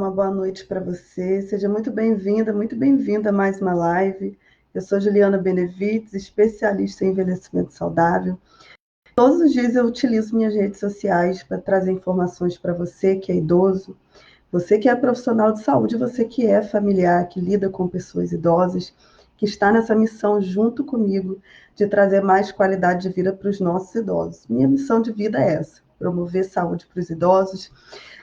uma boa noite para você. Seja muito bem-vinda a mais uma live. Eu sou Juliana Benevides, especialista em envelhecimento saudável. Todos os dias eu utilizo minhas redes sociais para trazer informações para você que é idoso, você que é profissional de saúde, você que é familiar, que lida com pessoas idosas, que está nessa missão junto comigo de trazer mais qualidade de vida para os nossos idosos. Minha missão de vida é essa, promover saúde para os idosos.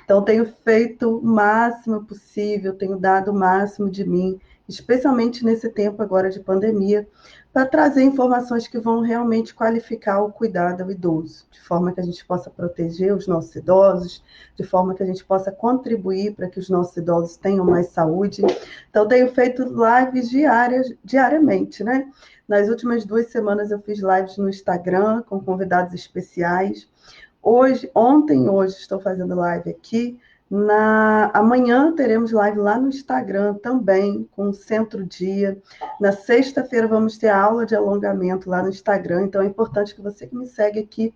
Então, tenho feito o máximo possível, tenho dado o máximo de mim, especialmente nesse tempo agora de pandemia, para trazer informações que vão realmente qualificar o cuidado ao idoso, de forma que a gente possa proteger os nossos idosos, de forma que a gente possa contribuir para que os nossos idosos tenham mais saúde. Então, tenho feito lives diariamente, né? Nas últimas 2 semanas eu fiz lives no Instagram com convidados especiais. Ontem e hoje estou fazendo live aqui. Amanhã teremos live lá no Instagram também, com o Centro-Dia. Na sexta-feira vamos ter aula de alongamento lá no Instagram, então é importante que você que me segue aqui,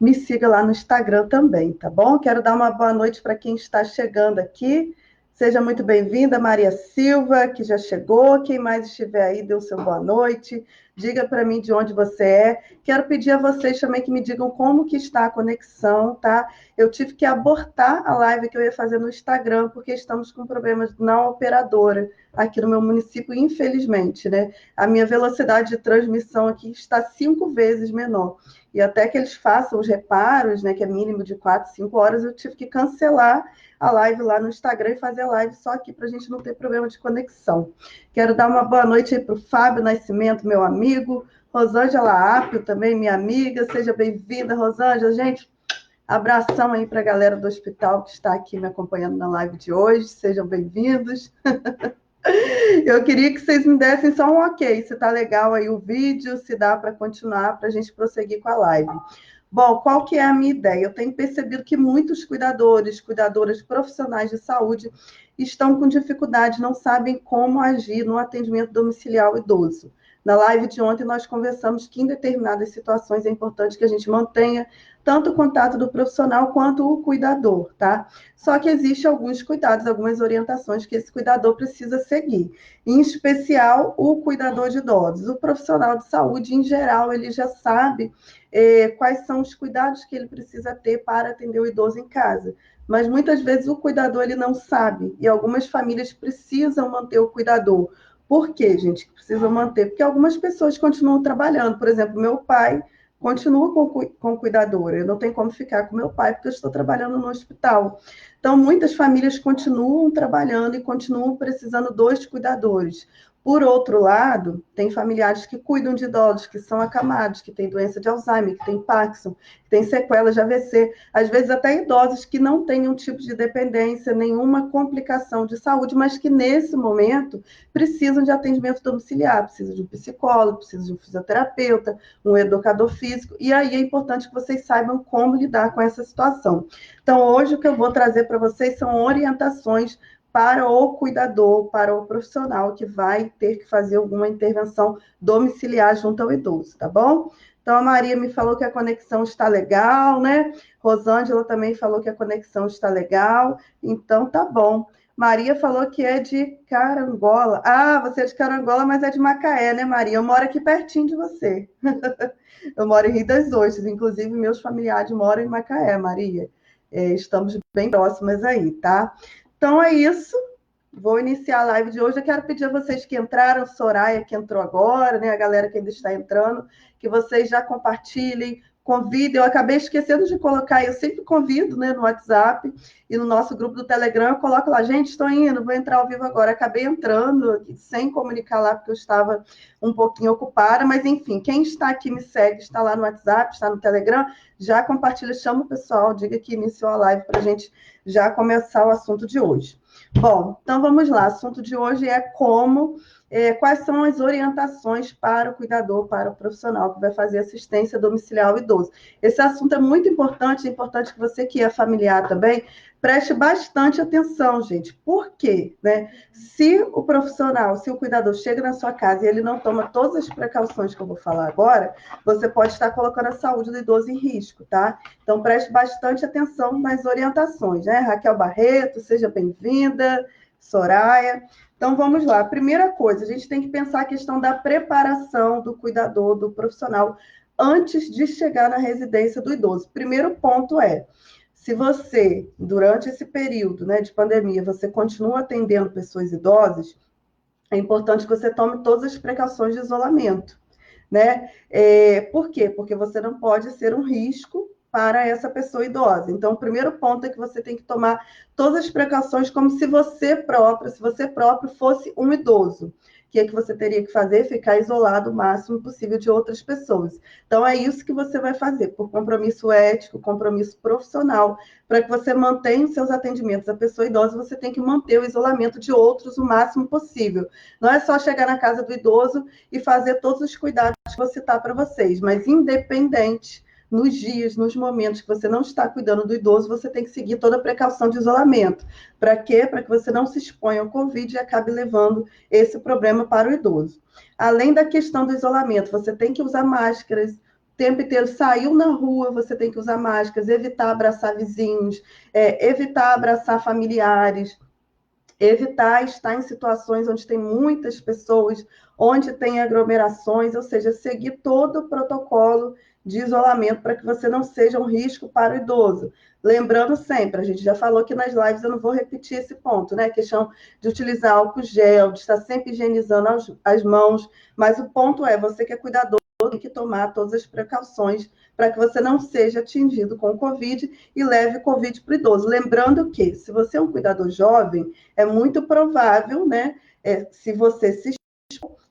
me siga lá no Instagram também, tá bom? Quero dar uma boa noite para quem está chegando aqui. Seja muito bem-vinda, Maria Silva, que já chegou. Quem mais estiver aí, dê o seu boa noite. Diga para mim de onde você é. Quero pedir a vocês também que me digam como que está a conexão, tá? Eu tive que abortar a live que eu ia fazer no Instagram, porque estamos com problemas na operadora aqui no meu município, infelizmente, né? A minha velocidade de transmissão aqui está 5 vezes menor. E até que eles façam os reparos, né, que é mínimo de 4, 5 horas, eu tive que cancelar a live lá no Instagram e fazer a live só aqui para a gente não ter problema de conexão. Quero dar uma boa noite aí para o Fábio Nascimento, meu amigo, Rosângela Apio também, minha amiga, seja bem-vinda, Rosângela. Gente, abração aí para a galera do hospital que está aqui me acompanhando na live de hoje, sejam bem-vindos. Eu queria que vocês me dessem só um ok, se está legal aí o vídeo, se dá para continuar, para a gente prosseguir com a live. Bom, qual que é a minha ideia? Eu tenho percebido que muitos cuidadoras profissionais de saúde estão com dificuldade, não sabem como agir no atendimento domiciliar ao idoso. Na live de ontem, nós conversamos que em determinadas situações é importante que a gente mantenha tanto o contato do profissional quanto o cuidador, tá? Só que existem alguns cuidados, algumas orientações que esse cuidador precisa seguir. Em especial, o cuidador de idosos. O profissional de saúde, em geral, ele já sabe quais são os cuidados que ele precisa ter para atender o idoso em casa. Mas muitas vezes o cuidador ele não sabe, e algumas famílias precisam manter o cuidador. Por quê, gente? Precisam manter? Porque algumas pessoas continuam trabalhando. Por exemplo, meu pai continua com cuidadora. Eu não tenho como ficar com meu pai porque eu estou trabalhando no hospital. Então, muitas famílias continuam trabalhando e continuam precisando dos cuidadores. Por outro lado, tem familiares que cuidam de idosos, que são acamados, que têm doença de Alzheimer, que têm Parkinson, que têm sequelas de AVC, às vezes até idosos que não têm nenhum tipo de dependência, nenhuma complicação de saúde, mas que nesse momento precisam de atendimento domiciliar, precisam de um psicólogo, precisam de um fisioterapeuta, um educador físico, e aí é importante que vocês saibam como lidar com essa situação. Então, hoje o que eu vou trazer para vocês são orientações para o cuidador, para o profissional que vai ter que fazer alguma intervenção domiciliar junto ao idoso, tá bom? Então, a Maria me falou que a conexão está legal, né? Rosângela também falou que a conexão está legal, então tá bom. Maria falou que é de Carangola. Ah, você é de Carangola, mas é de Macaé, né, Maria? Eu moro aqui pertinho de você. Eu moro em Rio das Ostras, inclusive meus familiares moram em Macaé, Maria. Estamos bem próximas aí, tá? Então é isso. Vou iniciar a live de hoje. Eu quero pedir a vocês que entraram, Soraya, que entrou agora, né? A galera que ainda está entrando, que vocês já compartilhem, convidem. Eu acabei esquecendo de colocar, eu sempre convido, né, no WhatsApp e no nosso grupo do Telegram, eu coloco lá, gente, estou indo, vou entrar ao vivo agora. Acabei entrando sem comunicar lá, porque eu estava um pouquinho ocupada, mas enfim, quem está aqui me segue, está lá no WhatsApp, está no Telegram, já compartilha, chama o pessoal, diga que iniciou a live para a gente já começar o assunto de hoje. Bom, então vamos lá. O assunto de hoje é quais são as orientações para o cuidador, para o profissional que vai fazer assistência domiciliar ao idoso. Esse assunto é muito importante, é importante que você que é familiar também Preste bastante atenção, gente. Por quê? Né? Se o profissional, se o cuidador chega na sua casa e ele não toma todas as precauções que eu vou falar agora, você pode estar colocando a saúde do idoso em risco, tá? Então, preste bastante atenção nas orientações, né? Raquel Barreto, seja bem-vinda. Soraya. Então, vamos lá. Primeira coisa, a gente tem que pensar a questão da preparação do cuidador, do profissional, antes de chegar na residência do idoso. Primeiro ponto é, se você, durante esse período, né, de pandemia, você continua atendendo pessoas idosas, é importante que você tome todas as precauções de isolamento, né? Por quê? Porque você não pode ser um risco para essa pessoa idosa. Então, o primeiro ponto é que você tem que tomar todas as precauções como se você próprio fosse um idoso. O que é que você teria que fazer? Ficar isolado o máximo possível de outras pessoas. Então, é isso que você vai fazer, por compromisso ético, compromisso profissional, para que você mantenha os seus atendimentos à pessoa idosa, você tem que manter o isolamento de outros o máximo possível. Não é só chegar na casa do idoso e fazer todos os cuidados que vou citar para vocês, mas independente, nos dias, nos momentos que você não está cuidando do idoso, você tem que seguir toda a precaução de isolamento. Para quê? Para que você não se exponha ao Covid e acabe levando esse problema para o idoso. Além da questão do isolamento, você tem que usar máscaras, o tempo inteiro, saiu na rua, você tem que usar máscaras, evitar abraçar vizinhos, evitar abraçar familiares, evitar estar em situações onde tem muitas pessoas, onde tem aglomerações, ou seja, seguir todo o protocolo de isolamento para que você não seja um risco para o idoso. Lembrando sempre, a gente já falou aqui nas lives, eu não vou repetir esse ponto, né? A questão de utilizar álcool gel, de estar sempre higienizando as mãos, mas o ponto é, você que é cuidador, tem que tomar todas as precauções para que você não seja atingido com o Covid e leve o Covid para o idoso. Lembrando que, se você é um cuidador jovem, é muito provável, né, se você se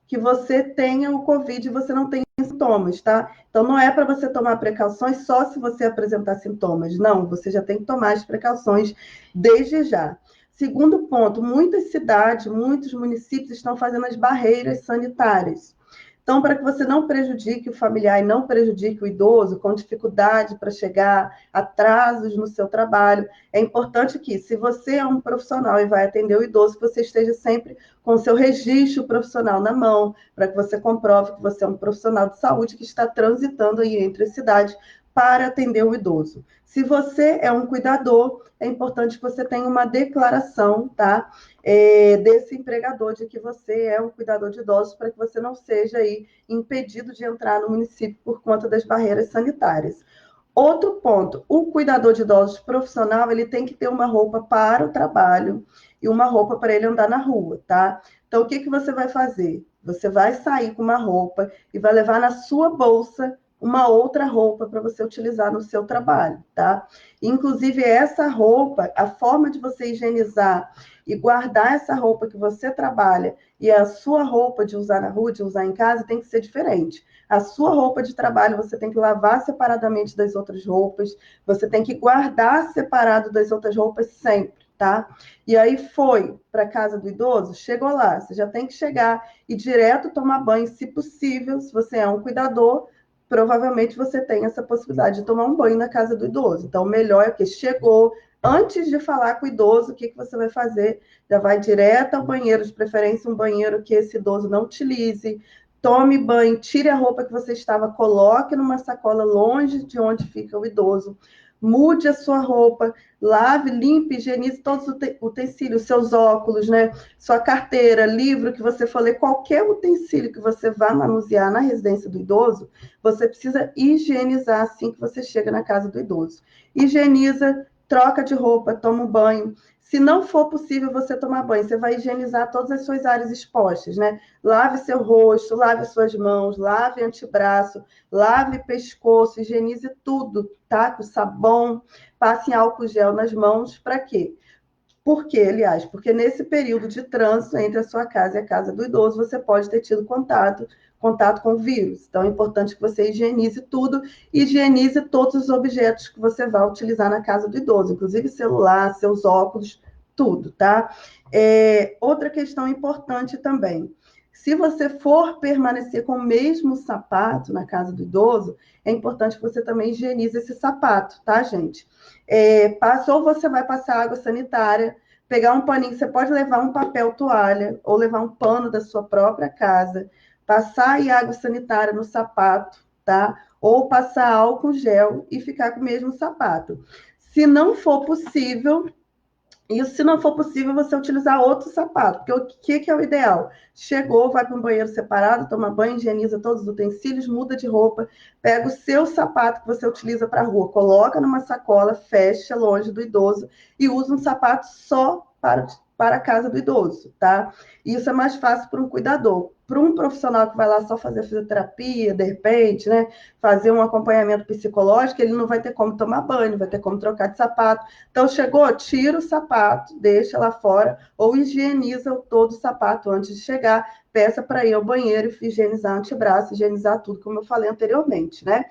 que você tenha o Covid e você não tenha sintomas, tá? Então, não é para você tomar precauções só se você apresentar sintomas. Não, você já tem que tomar as precauções desde já. Segundo ponto, muitas cidades, muitos municípios estão fazendo as barreiras sanitárias. Então, para que você não prejudique o familiar e não prejudique o idoso com dificuldade para chegar, atrasos no seu trabalho, é importante que, se você é um profissional e vai atender o idoso, que você esteja sempre com o seu registro profissional na mão, para que você comprove que você é um profissional de saúde que está transitando aí entre as cidades para atender o idoso. Se você é um cuidador, é importante que você tenha uma declaração, tá? Desse empregador de que você é um cuidador de idosos para que você não seja aí impedido de entrar no município por conta das barreiras sanitárias. Outro ponto, o cuidador de idosos profissional, ele tem que ter uma roupa para o trabalho e uma roupa para ele andar na rua, tá? Então, o que que você vai fazer? Você vai sair com uma roupa e vai levar na sua bolsa uma outra roupa para você utilizar no seu trabalho, tá? Inclusive, essa roupa, a forma de você higienizar e guardar essa roupa que você trabalha e a sua roupa de usar na rua, de usar em casa, tem que ser diferente. A sua roupa de trabalho você tem que lavar separadamente das outras roupas, você tem que guardar separado das outras roupas sempre, tá? E aí foi para a casa do idoso, chegou lá, você já tem que chegar e direto tomar banho, se possível, se você é um cuidador, provavelmente você tem essa possibilidade de tomar um banho na casa do idoso. Então, o melhor é que chegou, antes de falar com o idoso, o que você vai fazer? Já vai direto ao banheiro, de preferência um banheiro que esse idoso não utilize, tome banho, tire a roupa que você estava, coloque numa sacola longe de onde fica o idoso, mude a sua roupa, lave, limpe, higienize todos os utensílios, seus óculos, né? Sua carteira, livro que você for ler, qualquer utensílio que você vá manusear na residência do idoso, você precisa higienizar assim que você chega na casa do idoso. Higieniza, troca de roupa, toma um banho. Se não for possível você tomar banho, você vai higienizar todas as suas áreas expostas, né? Lave seu rosto, lave suas mãos, lave antebraço, lave pescoço, higienize tudo, tá? Com sabão, passe em álcool gel nas mãos, para quê? Por quê, aliás? Porque nesse período de trânsito entre a sua casa e a casa do idoso, você pode ter tido contato com o vírus. Então, é importante que você higienize tudo, higienize todos os objetos que você vai utilizar na casa do idoso, inclusive celular, seus óculos, tudo, tá? Outra questão importante também. Se você for permanecer com o mesmo sapato na casa do idoso, é importante que você também higienize esse sapato, tá, gente? Ou você vai passar água sanitária, pegar um paninho, você pode levar um papel toalha ou levar um pano da sua própria casa, passar aí água sanitária no sapato, tá? Ou passar álcool gel e ficar com o mesmo sapato. Se não for possível, e se não for possível, você utilizar outro sapato, porque o que é o ideal? Chegou, vai para um banheiro separado, toma banho, higieniza todos os utensílios, muda de roupa, pega o seu sapato que você utiliza para a rua, coloca numa sacola, fecha longe do idoso e usa um sapato só para a casa do idoso, tá? Isso é mais fácil para um cuidador. Para um profissional que vai lá só fazer fisioterapia, de repente, né, fazer um acompanhamento psicológico, ele não vai ter como tomar banho, não vai ter como trocar de sapato. Então, chegou, tira o sapato, deixa lá fora, ou higieniza todo o sapato antes de chegar, peça para ir ao banheiro e higienizar antebraço, higienizar tudo, como eu falei anteriormente, né?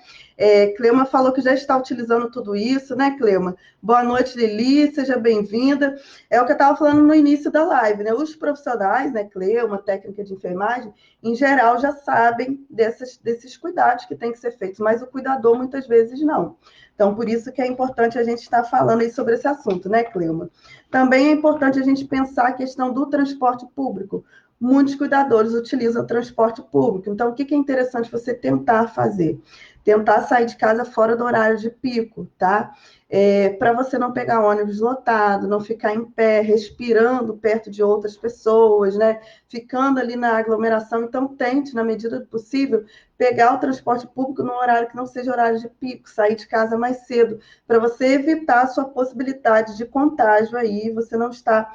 Cleuma falou que já está utilizando tudo isso, né, Cleuma? Boa noite, Lili, seja bem-vinda. É o que eu estava falando no início da live, né? Os profissionais, né, Cleuma, técnica de enfermagem, em geral já sabem desses cuidados que têm que ser feitos, mas o cuidador muitas vezes não. Então, por isso que é importante a gente estar falando aí sobre esse assunto, né, Cleuma? Também é importante a gente pensar a questão do transporte público. Muitos cuidadores utilizam o transporte público. Então, o que é interessante você tentar fazer? Tentar sair de casa fora do horário de pico, tá? Para você não pegar ônibus lotado, não ficar em pé, respirando perto de outras pessoas, né? Ficando ali na aglomeração. Então, tente, na medida do possível, pegar o transporte público num horário que não seja horário de pico, sair de casa mais cedo, para você evitar a sua possibilidade de contágio aí, você não está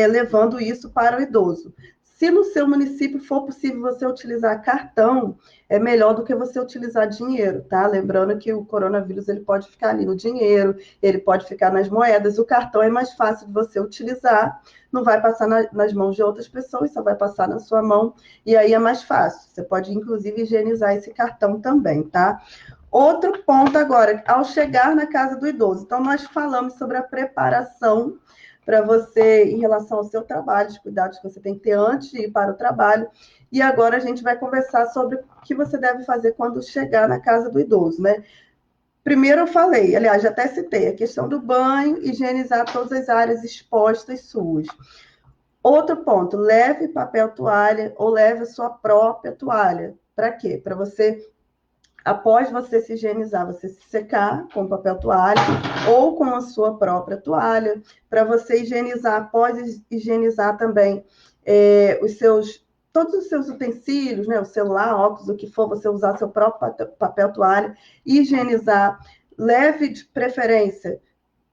levando isso para o idoso. Se no seu município for possível você utilizar cartão, é melhor do que você utilizar dinheiro, tá? Lembrando que o coronavírus ele pode ficar ali no dinheiro, ele pode ficar nas moedas, o cartão é mais fácil de você utilizar, não vai passar nas mãos de outras pessoas, só vai passar na sua mão, e aí é mais fácil. Você pode, inclusive, higienizar esse cartão também, tá? Outro ponto agora, ao chegar na casa do idoso. Então, nós falamos sobre a preparação para você, em relação ao seu trabalho, os cuidados que você tem que ter antes de ir para o trabalho. E agora a gente vai conversar sobre o que você deve fazer quando chegar na casa do idoso, né? Primeiro eu falei, aliás, já até citei, a questão do banho, higienizar todas as áreas expostas suas. Outro ponto, leve papel toalha ou leve a sua própria toalha. Para quê? Para você, após você se higienizar, você se secar com papel toalha ou com a sua própria toalha. Para você higienizar, após higienizar também todos os seus utensílios, né? O celular, óculos, o que for, você usar seu próprio papel toalha, higienizar. Leve de preferência.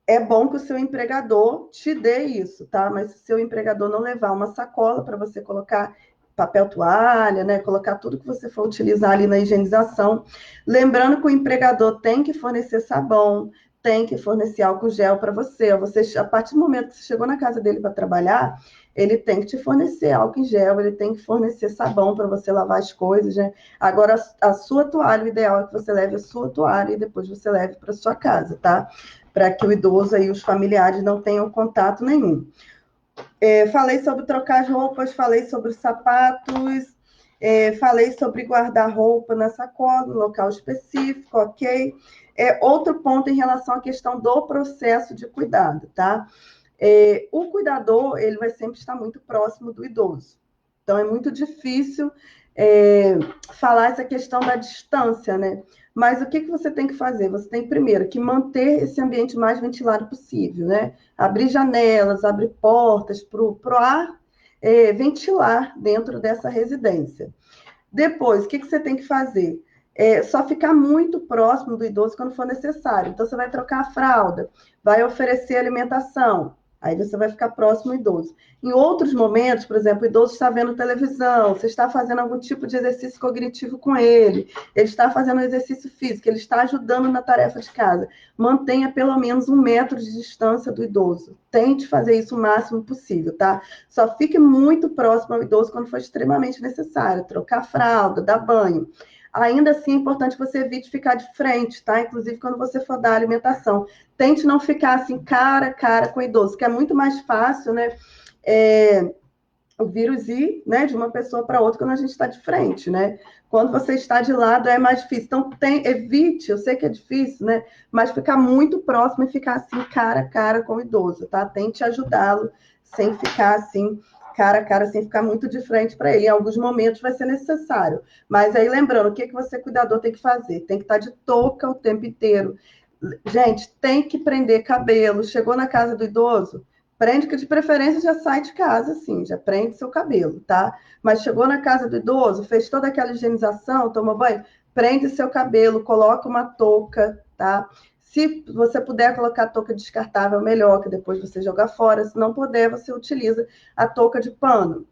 É bom que o seu empregador te dê isso, tá? Mas se o seu empregador não levar uma sacola para você colocar papel toalha, né? Colocar tudo que você for utilizar ali na higienização. Lembrando que o empregador tem que fornecer sabão, tem que fornecer álcool gel para você. A partir do momento que você chegou na casa dele para trabalhar, ele tem que te fornecer álcool em gel, ele tem que fornecer sabão para você lavar as coisas, né? Agora, a sua toalha, o ideal é que você leve a sua toalha e depois você leve para sua casa, tá? Para que o idoso e os familiares não tenham contato nenhum. Falei sobre trocar as roupas, falei sobre os sapatos, falei sobre guardar roupa na sacola, no local específico, ok? Outro ponto em relação à questão do processo de cuidado, tá? O cuidador, ele vai sempre estar muito próximo do idoso. Então, é muito difícil falar essa questão da distância, né? Mas o que você tem que fazer? Você tem, primeiro, que manter esse ambiente mais ventilado possível, né? Abrir janelas, abrir portas para o ar ventilar dentro dessa residência. Depois, o que você tem que fazer? Só ficar muito próximo do idoso quando for necessário. Então, você vai trocar a fralda, vai oferecer alimentação, aí você vai ficar próximo do idoso. Em outros momentos, por exemplo, o idoso está vendo televisão, você está fazendo algum tipo de exercício cognitivo com ele está fazendo exercício físico, ele está ajudando na tarefa de casa. Mantenha pelo menos 1 metro de distância do idoso. Tente fazer isso o máximo possível, tá? Só fique muito próximo ao idoso quando for extremamente necessário. Trocar fralda, dar banho. Ainda assim, é importante que você evite ficar de frente, tá? Inclusive, quando você for dar alimentação. Tente não ficar assim, cara a cara com o idoso, que é muito mais fácil, né? o vírus ir, né, de uma pessoa para outra quando a gente está de frente, né? Quando você está de lado é mais difícil. Então, evite, eu sei que é difícil, né? Mas ficar muito próximo e ficar assim, cara a cara com o idoso, tá? Tente ajudá-lo sem ficar assim, cara a cara, sem ficar muito de frente para ele. Em alguns momentos vai ser necessário. Mas aí, lembrando, o que você, cuidador, tem que fazer? Tem que estar de touca o tempo inteiro. Gente, tem que prender cabelo. Chegou na casa do idoso, prende, que de preferência já sai de casa, assim, já prende seu cabelo, tá? Mas chegou na casa do idoso, fez toda aquela higienização, tomou banho, prende seu cabelo, coloca uma touca, tá? Se você puder colocar touca descartável, melhor, que depois você joga fora. Se não puder, você utiliza a touca de pano.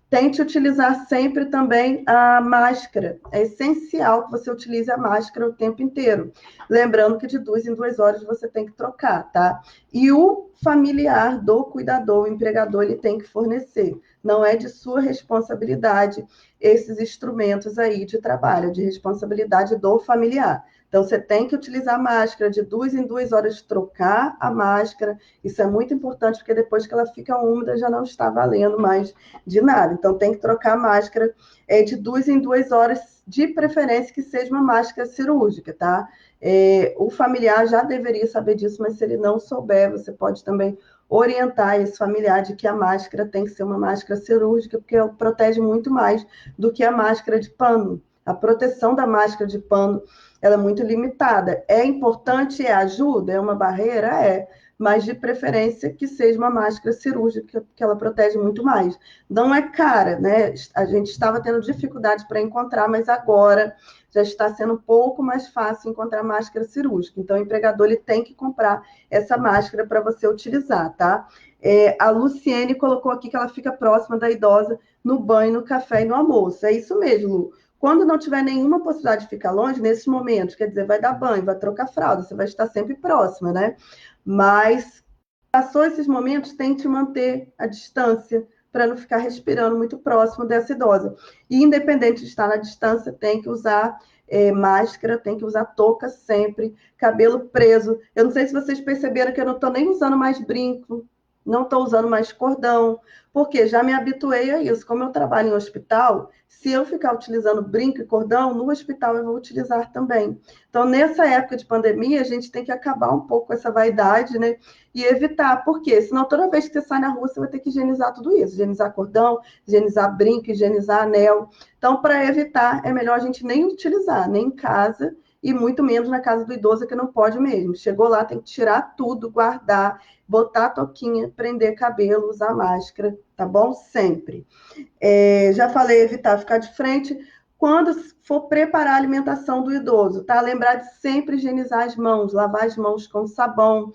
Tente utilizar sempre também a máscara. É essencial que você utilize a máscara o tempo inteiro. Lembrando que de 2 em 2 horas você tem que trocar, tá? E o familiar do cuidador, o empregador, ele tem que fornecer. Não é de sua responsabilidade esses instrumentos aí de trabalho, é de responsabilidade do familiar. Então, você tem que utilizar a máscara de 2 em 2 horas, trocar a máscara. Isso é muito importante, porque depois que ela fica úmida, já não está valendo mais de nada. Então, tem que trocar a máscara de 2 em 2 horas, de preferência que seja uma máscara cirúrgica, tá? O familiar já deveria saber disso, mas se ele não souber, você pode também orientar esse familiar de que a máscara tem que ser uma máscara cirúrgica, porque ela protege muito mais do que a máscara de pano. A proteção da máscara de pano, ela é muito limitada. É importante, ajuda, é uma barreira, mas de preferência que seja uma máscara cirúrgica, que ela protege muito mais. Não é cara, né? A gente estava tendo dificuldade para encontrar, mas agora já está sendo um pouco mais fácil encontrar máscara cirúrgica. Então, o empregador ele tem que comprar essa máscara para você utilizar, tá? A Luciene colocou aqui que ela fica próxima da idosa no banho, no café e no almoço. É isso mesmo, Lu. Quando não tiver nenhuma possibilidade de ficar longe, nesses momentos, quer dizer, vai dar banho, vai trocar fralda, você vai estar sempre próxima, né? Mas passou esses momentos, tente manter a distância para não ficar respirando muito próximo dessa idosa. E independente de estar na distância, tem que usar máscara, tem que usar touca sempre, cabelo preso. Eu não sei se vocês perceberam que eu não estou nem usando mais brinco, não estou usando mais cordão, porque já me habituei a isso. Como eu trabalho em hospital, se eu ficar utilizando brinco e cordão, no hospital eu vou utilizar também. Então, nessa época de pandemia, a gente tem que acabar um pouco com essa vaidade, né? E evitar, porque senão toda vez que você sai na rua, você vai ter que higienizar tudo isso, higienizar cordão, higienizar brinco, higienizar anel. Então, para evitar, é melhor a gente nem utilizar, nem em casa, e muito menos na casa do idoso, que não pode mesmo. Chegou lá, tem que tirar tudo, guardar, botar a toquinha, prender cabelo, usar máscara, tá bom? Sempre. Já falei, evitar ficar de frente. Quando for preparar a alimentação do idoso, tá? Lembrar de sempre higienizar as mãos, lavar as mãos com sabão.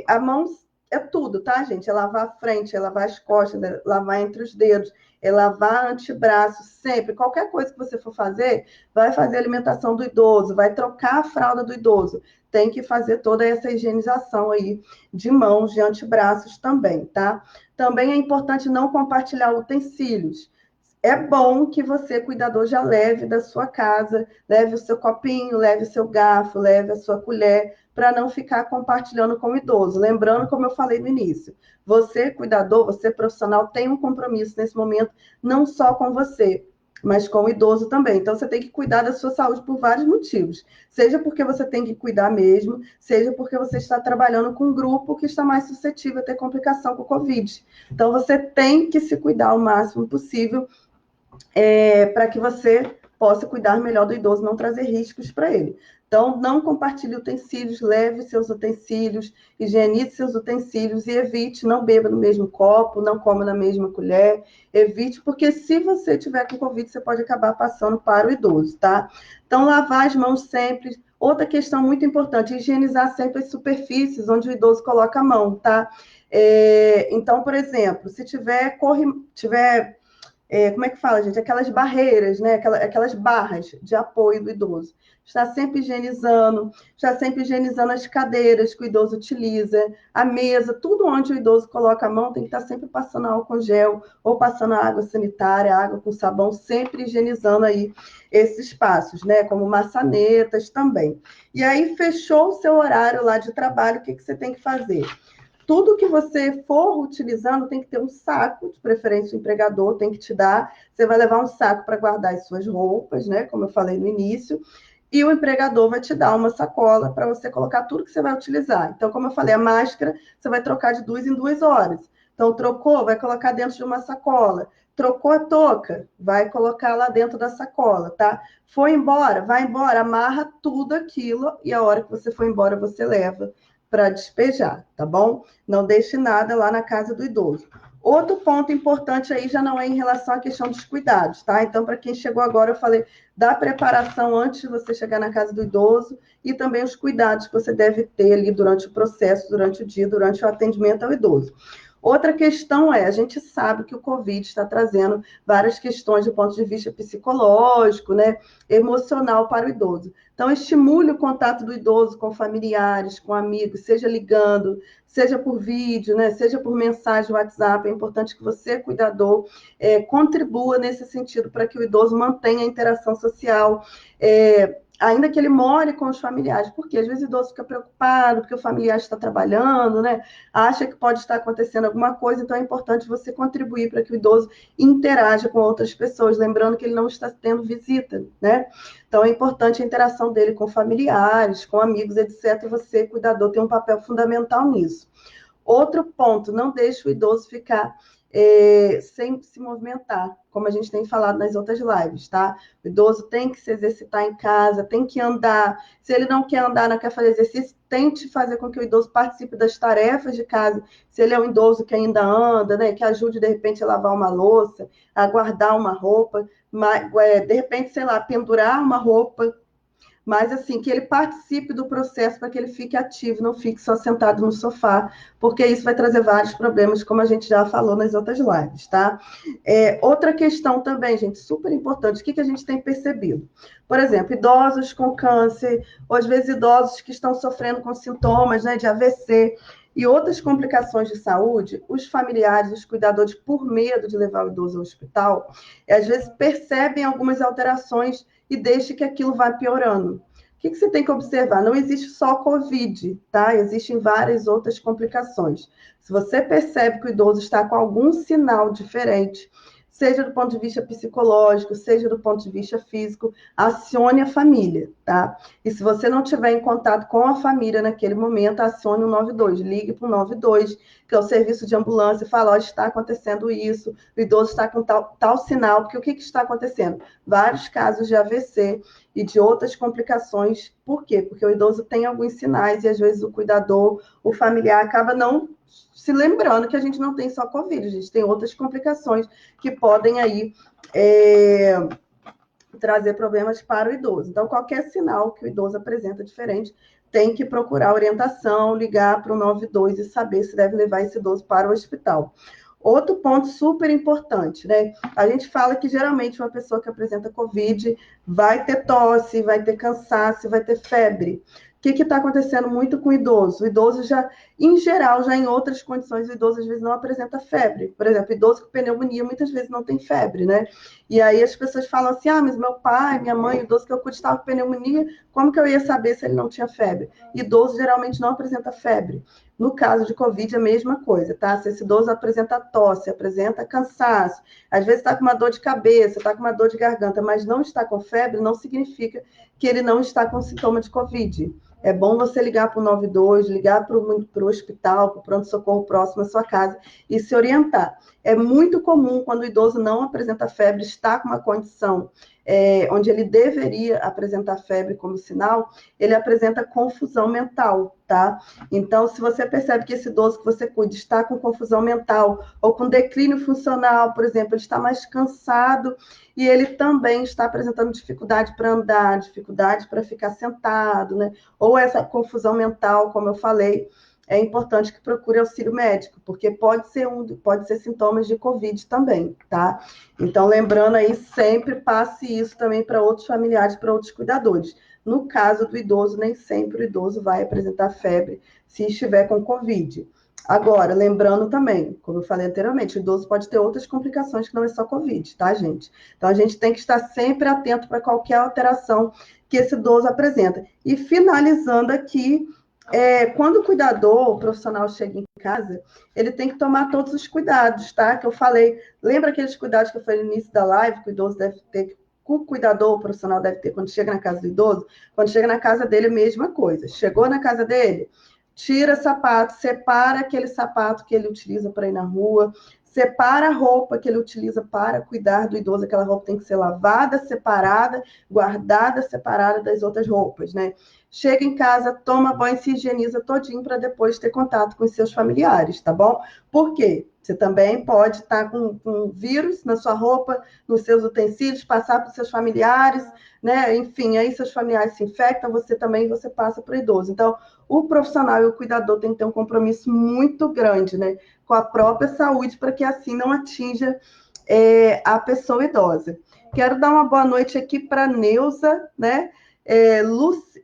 A mão é tudo, tá, gente? É lavar a frente, é lavar as costas, é lavar entre os dedos, é lavar antebraço, sempre. Qualquer coisa que você for fazer, vai fazer a alimentação do idoso, vai trocar a fralda do idoso. Tem que fazer toda essa higienização aí de mãos, de antebraços também, tá? Também é importante não compartilhar utensílios. É bom que você, cuidador, já leve da sua casa, leve o seu copinho, leve o seu garfo, leve a sua colher, para não ficar compartilhando com o idoso. Lembrando, como eu falei no início, você, cuidador, você profissional, tem um compromisso nesse momento, não só com você, mas com o idoso também. Então, você tem que cuidar da sua saúde por vários motivos. Seja porque você tem que cuidar mesmo, seja porque você está trabalhando com um grupo que está mais suscetível a ter complicação com o Covid. Então, você tem que se cuidar o máximo possível para que você possa cuidar melhor do idoso, não trazer riscos para ele. Então, não compartilhe utensílios, leve seus utensílios, higienize seus utensílios e evite, não beba no mesmo copo, não coma na mesma colher, evite, porque se você tiver com Covid, você pode acabar passando para o idoso, tá? Então, lavar as mãos sempre. Outra questão muito importante, higienizar sempre as superfícies onde o idoso coloca a mão, tá? Então, por exemplo, se tiver como é que fala, gente? Aquelas barreiras, né? Aquelas barras de apoio do idoso. Está sempre higienizando as cadeiras que o idoso utiliza, a mesa, tudo onde o idoso coloca a mão tem que estar sempre passando álcool gel ou passando água sanitária, água com sabão, sempre higienizando aí esses espaços, né? Como maçanetas também. E aí, fechou o seu horário lá de trabalho, o que você tem que fazer? tudo que você for utilizando tem que ter um saco, de preferência o empregador tem que te dar. Você vai levar um saco para guardar as suas roupas, né? Como eu falei no início. E o empregador vai te dar uma sacola para você colocar tudo que você vai utilizar. Então, como eu falei, a máscara você vai trocar de 2 em 2 horas. Então, trocou, vai colocar dentro de uma sacola. Trocou a touca, vai colocar lá dentro da sacola, tá? Foi embora, vai embora, amarra tudo aquilo e a hora que você for embora você leva para despejar, tá bom? Não deixe nada lá na casa do idoso. Outro ponto importante aí já não é em relação à questão dos cuidados, tá? Então, para quem chegou agora, eu falei da preparação antes de você chegar na casa do idoso e também os cuidados que você deve ter ali durante o processo, durante o dia, durante o atendimento ao idoso. Outra questão é, a gente sabe que o Covid está trazendo várias questões do ponto de vista psicológico, né, emocional para o idoso. Então, estimule o contato do idoso com familiares, com amigos, seja ligando, seja por vídeo, né, seja por mensagem WhatsApp. É importante que você, cuidador, contribua nesse sentido para que o idoso mantenha a interação social, ainda que ele more com os familiares, porque às vezes o idoso fica preocupado, porque o familiar está trabalhando, né? Acha que pode estar acontecendo alguma coisa, então é importante você contribuir para que o idoso interaja com outras pessoas, lembrando que ele não está tendo visita, né? Então é importante a interação dele com familiares, com amigos, etc. Você, cuidador, tem um papel fundamental nisso. Outro ponto, não deixe o idoso ficar sem se movimentar, como a gente tem falado nas outras lives, tá? O idoso tem que se exercitar em casa, tem que andar. Se ele não quer andar, não quer fazer exercício, tente fazer com que o idoso participe das tarefas de casa. Se ele é um idoso que ainda anda, né? Que ajude, de repente, a lavar uma louça, a guardar uma roupa, de repente, sei lá, pendurar uma roupa, mas assim, que ele participe do processo para que ele fique ativo, não fique só sentado no sofá, porque isso vai trazer vários problemas, como a gente já falou nas outras lives, tá? Outra questão também, gente, super importante, o que a gente tem percebido? Por exemplo, idosos com câncer, ou às vezes idosos que estão sofrendo com sintomas, né, de AVC, e outras complicações de saúde, os familiares, os cuidadores, por medo de levar o idoso ao hospital, às vezes percebem algumas alterações e deixe que aquilo vá piorando. O que você tem que observar? Não existe só Covid, tá? Existem várias outras complicações. Se você percebe que o idoso está com algum sinal diferente, seja do ponto de vista psicológico, seja do ponto de vista físico, acione a família, tá? E se você não tiver em contato com a família naquele momento, acione o 92, ligue para o 92, que é o serviço de ambulância, e fala, ó, está acontecendo isso, o idoso está com tal sinal, porque o que está acontecendo? Vários casos de AVC e de outras complicações. Por quê? Porque o idoso tem alguns sinais e às vezes o cuidador, o familiar acaba não se lembrando que a gente não tem só Covid, a gente tem outras complicações que podem aí trazer problemas para o idoso. Então, qualquer sinal que o idoso apresenta diferente, tem que procurar orientação, ligar para o 92 e saber se deve levar esse idoso para o hospital. Outro ponto super importante, né? A gente fala que geralmente uma pessoa que apresenta Covid vai ter tosse, vai ter cansaço, vai ter febre. O que está acontecendo muito com o idoso? O idoso já, em geral, já em outras condições, o idoso às vezes não apresenta febre. Por exemplo, idoso com pneumonia muitas vezes não tem febre, né? E aí as pessoas falam assim, mas meu pai, minha mãe, o idoso que eu cuido estava com pneumonia, como que eu ia saber se ele não tinha febre? Idoso geralmente não apresenta febre. No caso de Covid, a mesma coisa, tá? Se esse idoso apresenta tosse, apresenta cansaço, às vezes está com uma dor de cabeça, está com uma dor de garganta, mas não está com febre, não significa que ele não está com sintoma de Covid. É bom você ligar para o 92, ligar para o hospital, para o pronto-socorro próximo à sua casa e se orientar. É muito comum quando o idoso não apresenta febre, está com uma condição onde ele deveria apresentar febre como sinal, ele apresenta confusão mental, tá? Então, se você percebe que esse idoso que você cuida está com confusão mental ou com declínio funcional, por exemplo, ele está mais cansado e ele também está apresentando dificuldade para andar, dificuldade para ficar sentado, né? Ou essa confusão mental, como eu falei, é importante que procure auxílio médico, porque pode ser sintomas de Covid também, tá? Então, lembrando aí, sempre passe isso também para outros familiares, para outros cuidadores. No caso do idoso, nem sempre o idoso vai apresentar febre se estiver com Covid. Agora, lembrando também, como eu falei anteriormente, o idoso pode ter outras complicações que não é só Covid, tá, gente? Então, a gente tem que estar sempre atento para qualquer alteração que esse idoso apresenta. E finalizando aqui, Quando o cuidador, o profissional chega em casa, ele tem que tomar todos os cuidados, tá? Que eu falei. Lembra aqueles cuidados que eu falei no início da live, que o idoso deve ter, que o cuidador, o profissional deve ter quando chega na casa do idoso? Quando chega na casa dele, a mesma coisa. Chegou na casa dele, tira sapato, separa aquele sapato que ele utiliza para ir na rua, separa a roupa que ele utiliza para cuidar do idoso. Aquela roupa tem que ser lavada, separada, guardada, separada das outras roupas, né? Chega em casa, toma banho, se higieniza todinho para depois ter contato com os seus familiares, tá bom? Por quê? Você também pode estar com vírus na sua roupa, nos seus utensílios, passar para os seus familiares, né? Enfim, aí seus familiares se infectam, você passa para o idoso. Então, o profissional e o cuidador têm que ter um compromisso muito grande, né? Com a própria saúde, para que assim não atinja a pessoa idosa. Quero dar uma boa noite aqui para Neuza, né?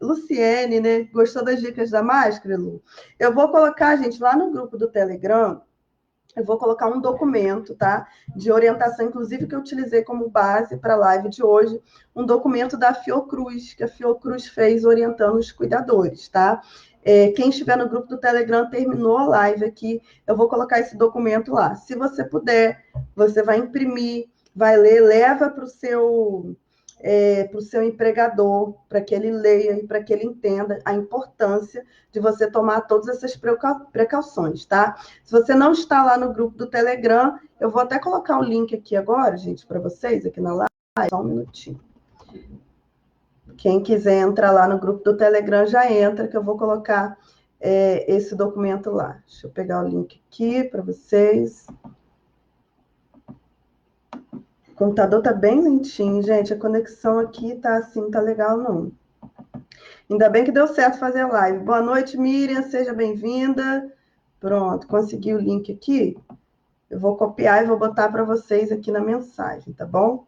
Luciene, né? Gostou das dicas da máscara, Lu? Eu vou colocar, gente, lá no grupo do Telegram, eu vou colocar um documento, tá? De orientação, inclusive, que eu utilizei como base para a live de hoje, um documento da Fiocruz, que a Fiocruz fez orientando os cuidadores, tá? Quem estiver no grupo do Telegram terminou a live aqui, eu vou colocar esse documento lá. Se você puder, você vai imprimir, vai ler, leva para o seu empregador, para que ele leia e para que ele entenda a importância de você tomar todas essas precauções, tá? Se você não está lá no grupo do Telegram, eu vou até colocar o link aqui agora, gente, para vocês, aqui na live, só um minutinho. Quem quiser entrar lá no grupo do Telegram, já entra, que eu vou colocar esse documento lá. Deixa eu pegar o link aqui para vocês. O computador tá bem lentinho, gente. A conexão aqui tá assim, tá legal, não. Ainda bem que deu certo fazer a live. Boa noite, Miriam, seja bem-vinda. Pronto, consegui o link aqui. Eu vou copiar e vou botar para vocês aqui na mensagem, tá bom?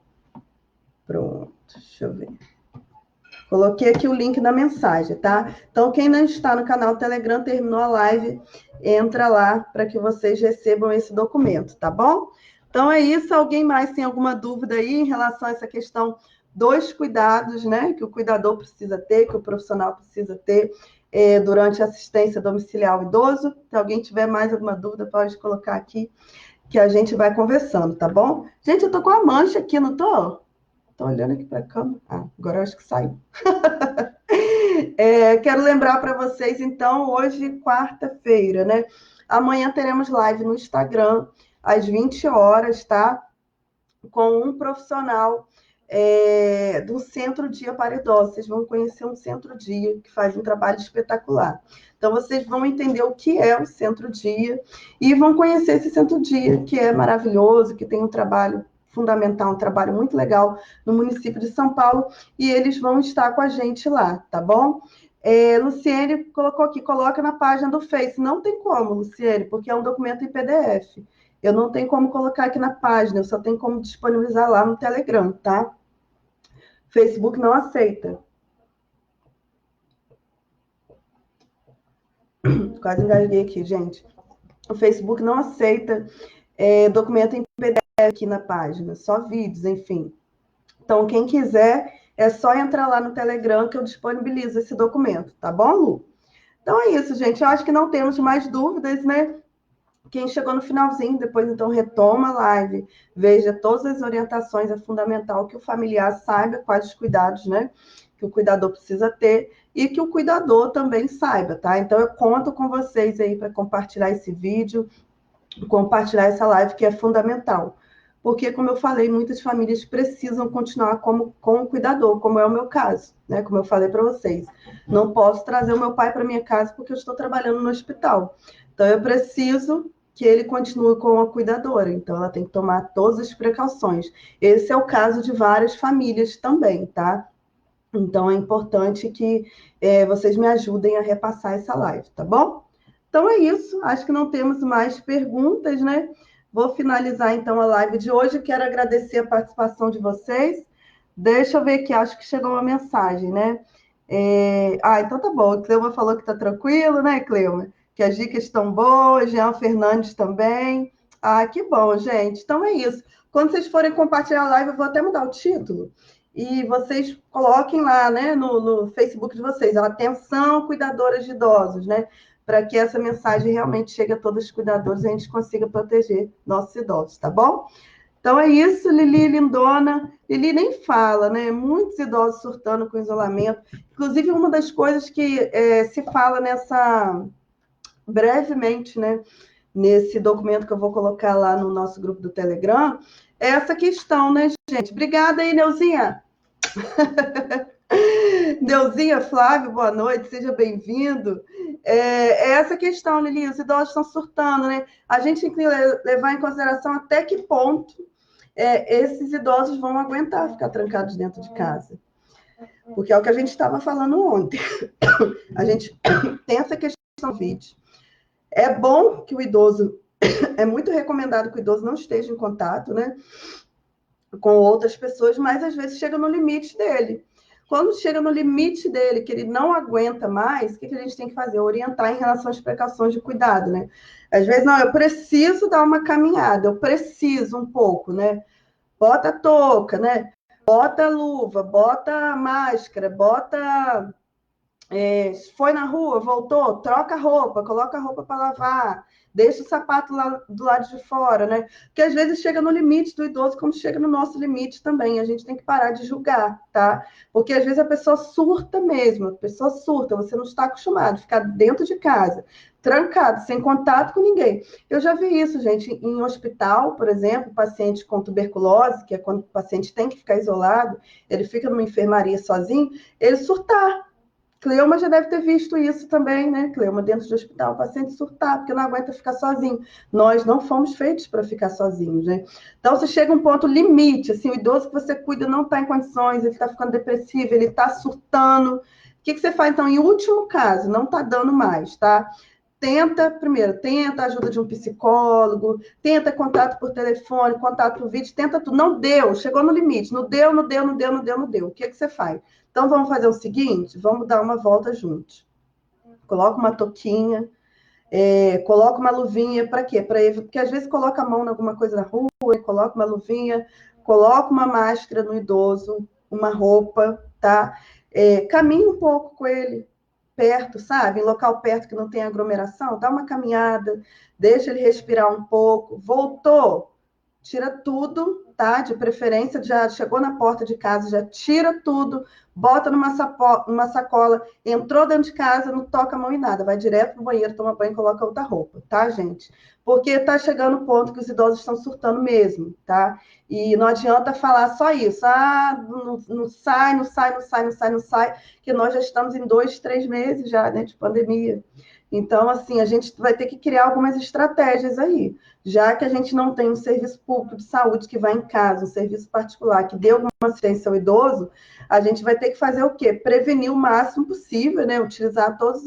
Pronto, deixa eu ver. Coloquei aqui o link na mensagem, tá? Então, quem não está no canal Telegram, terminou a live, entra lá para que vocês recebam esse documento, tá bom? Então, é isso. Alguém mais tem alguma dúvida aí em relação a essa questão dos cuidados, né? Que o cuidador precisa ter, que o profissional precisa ter durante a assistência domiciliar ao idoso? Se alguém tiver mais alguma dúvida, pode colocar aqui, que a gente vai conversando, tá bom? Gente, eu tô com a mancha aqui, não tô? Tô olhando aqui para a câmera. Ah, agora eu acho que saiu. Quero lembrar para vocês, então, hoje, quarta-feira, né? Amanhã teremos live no Instagram, às 20 horas, tá? Com um profissional do Centro Dia para Idosos. Vocês vão conhecer um Centro Dia que faz um trabalho espetacular. Então, vocês vão entender o que é o Centro Dia e vão conhecer esse Centro Dia, que é maravilhoso, que tem um trabalho fundamental, um trabalho muito legal no município de São Paulo, e eles vão estar com a gente lá, tá bom? Luciene colocou aqui, coloca na página do Face. Não tem como, Luciene, porque é um documento em PDF. Eu não tenho como colocar aqui na página, eu só tenho como disponibilizar lá no Telegram, tá? Facebook não aceita. Quase engasguei aqui, gente. O Facebook não aceita documento em PDF aqui na página, só vídeos, enfim. Então, quem quiser, é só entrar lá no Telegram que eu disponibilizo esse documento, tá bom, Lu? Então é isso, gente. Eu acho que não temos mais dúvidas, né? Quem chegou no finalzinho, depois então retoma a live, veja todas as orientações, é fundamental que o familiar saiba quais os cuidados, né? Que o cuidador precisa ter e que o cuidador também saiba, tá? Então eu conto com vocês aí para compartilhar esse vídeo, compartilhar essa live que é fundamental. Porque, como eu falei, muitas famílias precisam continuar com o cuidador, como é o meu caso, né? Como eu falei para vocês. Não posso trazer o meu pai para minha casa porque eu estou trabalhando no hospital. Então, eu preciso que ele continue com a cuidadora. Então, ela tem que tomar todas as precauções. Esse é o caso de várias famílias também, tá? Então, é importante que vocês me ajudem a repassar essa live, tá bom? Então, é isso. Acho que não temos mais perguntas, né? Vou finalizar, então, a live de hoje. Quero agradecer a participação de vocês. Deixa eu ver aqui, acho que chegou uma mensagem, né? Então tá bom. A Cleuma falou que tá tranquilo, né, Cleuma? Que as dicas estão boas, Jean Fernandes também. Ah, que bom, gente. Então é isso. Quando vocês forem compartilhar a live, eu vou até mudar o título. e vocês coloquem lá, né, no Facebook de vocês, atenção, cuidadoras de idosos, né, para que essa mensagem realmente chegue a todos os cuidadores e a gente consiga proteger nossos idosos, tá bom? Então é isso, Lili lindona. Lili nem fala, né? Muitos idosos surtando com isolamento. Inclusive, uma das coisas que se fala brevemente, né? Nesse documento que eu vou colocar lá no nosso grupo do Telegram, é essa questão, né, gente? Obrigada aí, Neuzinha. Neuzinha, Flávio, boa noite, seja bem-vindo. É essa questão, Lili, os idosos estão surtando, né? A gente tem que levar em consideração até que ponto esses idosos vão aguentar ficar trancados dentro de casa. Porque é o que a gente estava falando ontem. A gente tem essa questão do vídeo. É bom que o idoso, é muito recomendado que o idoso não esteja em contato, né, com outras pessoas, mas às vezes chega no limite dele. Quando chega no limite dele, que ele não aguenta mais, o que a gente tem que fazer? Orientar em relação às precauções de cuidado, né? Às vezes, não, eu preciso dar uma caminhada, eu preciso um pouco, né? Bota a touca, né? Bota a luva, bota a máscara, bota. Foi na rua, voltou, troca a roupa, coloca a roupa para lavar, deixa o sapato lá do lado de fora, né? Porque às vezes chega no limite do idoso, como chega no nosso limite também. A gente tem que parar de julgar, tá? Porque às vezes a pessoa surta mesmo, a pessoa surta, você não está acostumado a ficar dentro de casa, trancado, sem contato com ninguém. Eu já vi isso, gente, em hospital, por exemplo, paciente com tuberculose, que é quando o paciente tem que ficar isolado, ele fica numa enfermaria sozinho, ele surtar. Cleuma já deve ter visto isso também, né? Cleuma dentro do hospital, o paciente surtar, porque não aguenta ficar sozinho. Nós não fomos feitos para ficar sozinhos, né? Então, se chega um ponto limite, assim, o idoso que você cuida não está em condições, ele está ficando depressivo, ele está surtando. O que você faz, então? Em último caso, não está dando mais, tá? Tenta a ajuda de um psicólogo, tenta contato por telefone, contato por vídeo, tenta tudo. Não deu, chegou no limite, não deu, não deu, não deu, não deu, não deu. O que você faz? Então, vamos fazer o seguinte, vamos dar uma volta juntos. Coloca uma touquinha, coloca uma luvinha, para quê? Porque às vezes coloca a mão em alguma coisa na rua, coloca uma luvinha, coloca uma máscara no idoso, uma roupa, tá? Caminha um pouco com ele, perto, sabe? Em local perto que não tem aglomeração, dá uma caminhada, deixa ele respirar um pouco. Voltou, tira tudo, tá? De preferência, já chegou na porta de casa, já tira tudo, bota numa sacola, entrou dentro de casa, não toca a mão em nada, vai direto pro banheiro, toma banho e coloca outra roupa, tá, gente? Porque tá chegando o ponto que os idosos estão surtando mesmo, tá? E não adianta falar só isso, não sai, não sai, não sai, não sai, não sai, que nós já estamos em 2, 3 meses já, né, de pandemia. Então, assim, a gente vai ter que criar algumas estratégias aí, já que a gente não tem um serviço público de saúde que vai em casa, um serviço particular que dê alguma assistência ao idoso, a gente vai ter que fazer o quê? Prevenir o máximo possível, né? Utilizar todos